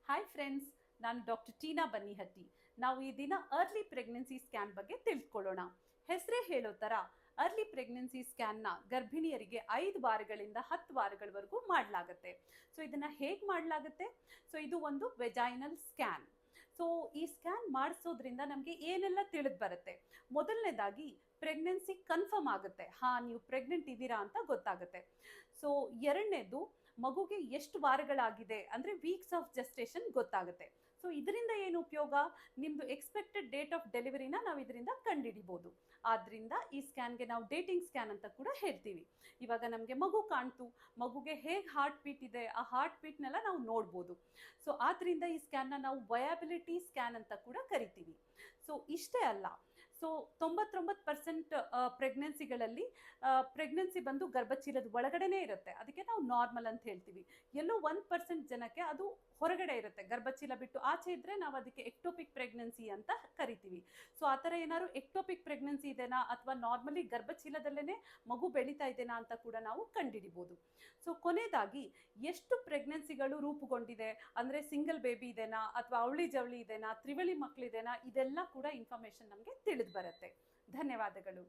Hi friends, ನಾನು doctor Tina Bannihatti. ನಾವು ಈ ದಿನ ಅರ್ಲಿ ಪ್ರೆಗ್ನೆನ್ಸಿ ಸ್ಕ್ಯಾನ್ ಬಗ್ಗೆ ತಿಳ್ಕೊಳ್ಳೋಣ. ಹೆಸರೇ ಹೇಳೋ ಥರ ಅರ್ಲಿ ಪ್ರೆಗ್ನೆನ್ಸಿ ಸ್ಕ್ಯಾನ್ನ ಗರ್ಭಿಣಿಯರಿಗೆ 5 ವಾರಗಳಿಂದ 10 ವಾರಗಳವರೆಗೂ ಮಾಡಲಾಗುತ್ತೆ. ಸೊ ಇದನ್ನು ಹೇಗೆ ಮಾಡಲಾಗುತ್ತೆ? ಸೊ ಇದು ಒಂದು ವೆಜೈನಲ್ ಸ್ಕ್ಯಾನ್. ಸೊ ಈ ಸ್ಕ್ಯಾನ್ ಮಾಡಿಸೋದ್ರಿಂದ ನಮಗೆ ಏನೆಲ್ಲ ತಿಳಿದು ಬರುತ್ತೆ? ಮೊದಲನೇದಾಗಿ ಪ್ರೆಗ್ನೆನ್ಸಿ ಕನ್ಫರ್ಮ್ ಆಗುತ್ತೆ, ನೀವು ಪ್ರೆಗ್ನೆಂಟ್ ಇದ್ದೀರಾ ಅಂತ ಗೊತ್ತಾಗುತ್ತೆ. ಸೊ ಎರಡನೇದು, ಮಗುಗೆ ಎಷ್ಟು ವಾರಗಳಾಗಿದೆ ಅಂದರೆ ವೀಕ್ಸ್ ಆಫ್ ಜೆಸ್ಟೇಷನ್ ಗೊತ್ತಾಗುತ್ತೆ. ಸೊ ಇದರಿಂದ ಏನು ಉಪಯೋಗ? ನಿಮ್ಮದು ಎಕ್ಸ್ಪೆಕ್ಟೆಡ್ ಡೇಟ್ ಆಫ್ ಡೆಲಿವರಿನ ನಾವು ಇದರಿಂದ ಕಂಡುಹಿಡಿಬೋದು. ಆದ್ದರಿಂದ ಈ ಸ್ಕ್ಯಾನ್ಗೆ ನಾವು ಡೇಟಿಂಗ್ ಸ್ಕ್ಯಾನ್ ಅಂತ ಕೂಡ ಹೇಳ್ತೀವಿ. ಇವಾಗ ನಮಗೆ ಮಗು ಕಾಣ್ತು, ಮಗುಗೆ ಹೇಗೆ ಹಾರ್ಟ್ ಬೀಟ್ ಇದೆ, ಆ ಹಾರ್ಟ್ ಬೀಟ್ನೆಲ್ಲ ನಾವು ನೋಡ್ಬೋದು. ಸೊ ಆದ್ದರಿಂದ ಈ ಸ್ಕ್ಯಾನ್ನ ನಾವು ವಯಾಬಿಲಿಟಿ ಸ್ಕ್ಯಾನ್ ಅಂತ ಕೂಡ ಕರಿತೀವಿ. ಸೊ ಇಷ್ಟೇ ಅಲ್ಲ, ಸೊ 99% ಪ್ರೆಗ್ನೆನ್ಸಿಗಳಲ್ಲಿ ಪ್ರೆಗ್ನೆನ್ಸಿ ಬಂದು ಗರ್ಭಚೀಲದ ಒಳಗಡೆನೇ ಇರುತ್ತೆ, ಅದಕ್ಕೆ ನಾವು ನಾರ್ಮಲ್ ಅಂತ ಹೇಳ್ತೀವಿ. ಎಲ್ಲೋ 1% ಜನಕ್ಕೆ ಅದು ಹೊರಗಡೆ ಇರುತ್ತೆ, ಗರ್ಭಚೀಲ ಬಿಟ್ಟು ಆಚೆ ಇದ್ದರೆ ನಾವು ಅದಕ್ಕೆ ಎಕ್ಟೋಪಿಕ್ ಪ್ರೆಗ್ನೆನ್ಸಿ ಅಂತ ಕರಿತೀವಿ. ಸೊ ಆ ಥರ ಏನಾದ್ರು ಎಕ್ಟೋಪಿಕ್ ಪ್ರೆಗ್ನೆನ್ಸಿ ಇದೆನಾ ಅಥವಾ ನಾರ್ಮಲಿ ಗರ್ಭಚೀಲದಲ್ಲೇ ಮಗು ಬೆಳೀತಾ ಇದೆನಾ ಅಂತ ಕೂಡ ನಾವು ಕಂಡುಹಿಡಿಬೋದು. ಸೊ ಕೊನೆಯದಾಗಿ ಎಷ್ಟು ಪ್ರೆಗ್ನೆನ್ಸಿಗಳು ರೂಪುಗೊಂಡಿದೆ ಅಂದರೆ ಸಿಂಗಲ್ ಬೇಬಿ ಇದೆನಾ ಅಥವಾ ಅವಳಿ ಜವಳಿ ಇದೆನಾ, ತ್ರಿವಳಿ ಮಕ್ಕಳಿದೆನಾ, ಇದೆಲ್ಲ ಕೂಡ ಇನ್ಫಾರ್ಮೇಷನ್ ನಮಗೆ ತಿಳಿದು ಬರುತ್ತೆ. ಧನ್ಯವಾದಗಳು.